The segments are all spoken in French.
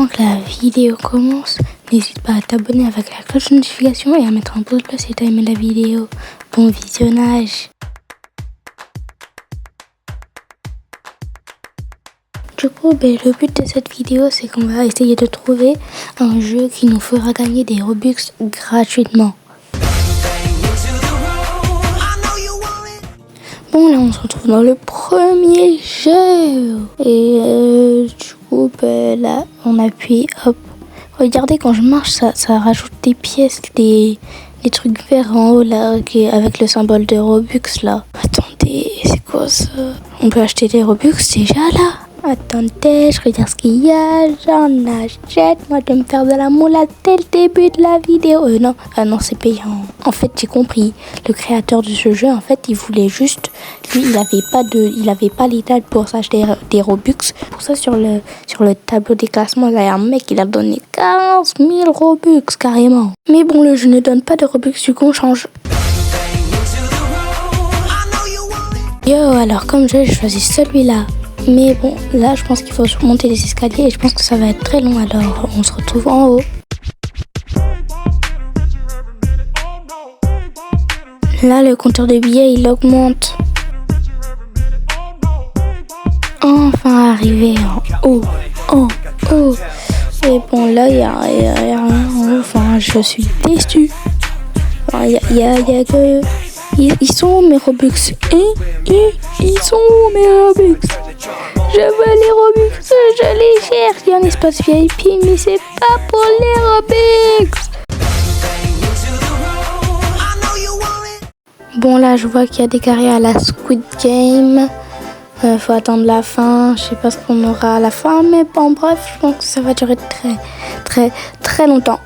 Avant que la vidéo commence, n'hésite pas à t'abonner avec la cloche de notification et à mettre un pouce bleu si t'as aimé la vidéo. Bon visionnage. Du coup, le but de cette vidéo, c'est qu'on va essayer de trouver un jeu qui nous fera gagner des Robux gratuitement. Bon, là, on se retrouve dans le premier jeu. Et du coup, là, on appuie, hop. Regardez, quand je marche, ça rajoute des pièces, des trucs verts en haut, là, avec le symbole de Robux, là. Attendez, c'est quoi ça? On peut acheter des Robux déjà, là? Attendez, je regarde ce qu'il y a, j'en achète. Moi, je vais me faire de la moula dès le début de la vidéo. Non, c'est payant. En fait, j'ai compris. Le créateur de ce jeu, en fait, il voulait juste... Lui, il avait pas les dates pour s'acheter des Robux. Pour ça, sur le tableau des classements, il y a un mec, il a donné 15 000 Robux, carrément. Mais bon, le jeu ne donne pas de Robux, du coup, on change. Yo, alors, comme j'ai choisi celui-là. Mais bon, là, je pense qu'il faut monter les escaliers et je pense que ça va être très long. Alors, on se retrouve en haut. Là, le compteur de billets, il augmente. Enfin, arrivé en haut. Et bon, là, il y a rien en haut. Enfin, je suis déçue. Enfin, il y a que... Ils sont où mes Robux? Ils sont où mes Robux? Je veux les Robux, je les cherche. Il y a un espace VIP, mais c'est pas pour les Robux. Bon, là, je vois qu'il y a des carrières à la Squid Game. Faut attendre la fin. Je sais pas ce qu'on aura à la fin, mais bon, bref, je pense que ça va durer très longtemps.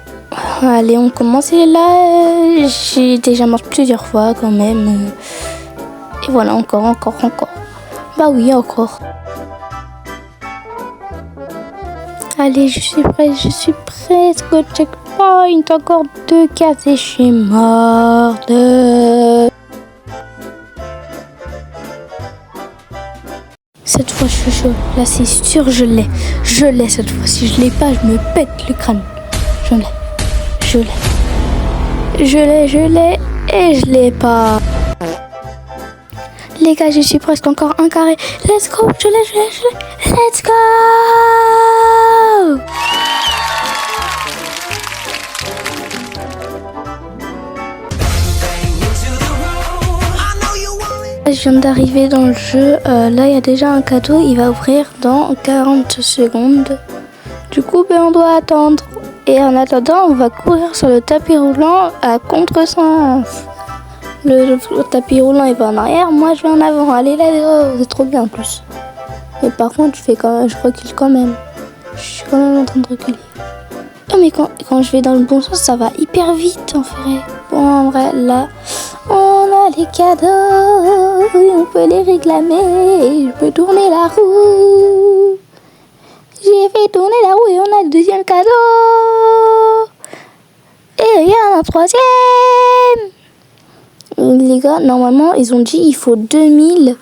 Allez, on commence. Et là, j'ai déjà mort plusieurs fois quand même. Et voilà, encore. Bah oui, encore. Allez, je suis presque au checkpoint. Encore 2 cases et je suis morte. Cette fois, je suis chaud. Là, c'est sûr, je l'ai cette fois. Si je l'ai pas, je me pète le crâne. Je l'ai. Et je l'ai pas. Les gars, je suis presque encore un carré. Let's go, je l'ai. Let's go. Je viens d'arriver dans le jeu. Là, il y a déjà un cadeau. Il va ouvrir dans 40 secondes. Du coup, on doit attendre. Et en attendant, on va courir sur le tapis roulant à contresens. Le tapis roulant, il va en arrière. Moi, je vais en avant. Allez, là, c'est trop bien en plus. Mais par contre, je recule quand même. Je suis quand même en train de reculer. Oh, mais quand je vais dans le bon sens, ça va hyper vite en vrai. Bon, en vrai, là, on a les cadeaux. On peut les réclamer. Je peux tourner la roue. J'ai fait tourner la roue et on a le deuxième cadeau. Et il y a un troisième. Les gars, normalement, ils ont dit il faut 2000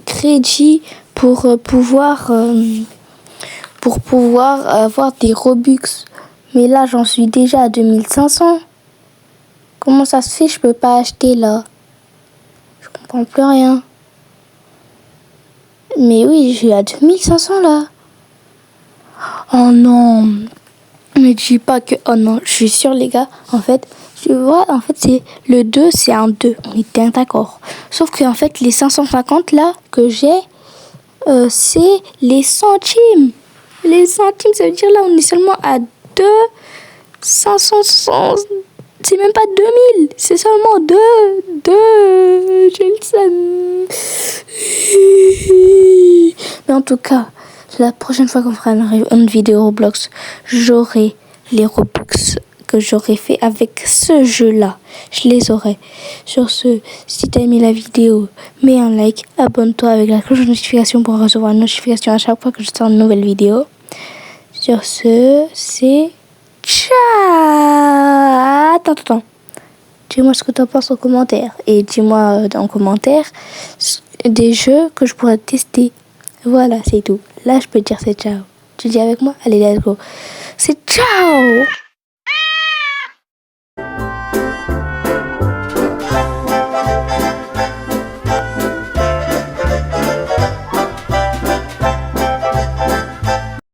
crédits pour pouvoir avoir des Robux. Mais là, j'en suis déjà à 2500. Comment ça se fait? Je peux pas acheter là. Je comprends plus rien. Mais oui, je suis à 2500 là. Oh non, ne dis pas que... Oh non, je suis sûre les gars, en fait, tu vois, c'est le 2, c'est un 2, on est bien d'accord. Sauf que en fait, les 550 là que j'ai, c'est les centimes. Les centimes, ça veut dire là, on est seulement à 500, c'est même pas 2000, c'est seulement 2, j'ai le seum. Mais en tout cas... La prochaine fois qu'on fera une vidéo Roblox, j'aurai les Robux que j'aurai fait avec ce jeu-là. Je les aurai. Sur ce, si t'as aimé la vidéo, mets un like, abonne-toi avec la cloche de notification pour recevoir une notification à chaque fois que je sors une nouvelle vidéo. Sur ce, c'est ciao. Attends. Dis-moi ce que tu en penses en commentaire. Et dis-moi en commentaire des jeux que je pourrais tester. Voilà, c'est tout. Là, je peux dire c'est ciao. Tu dis avec moi? Allez, let's go. C'est ciao!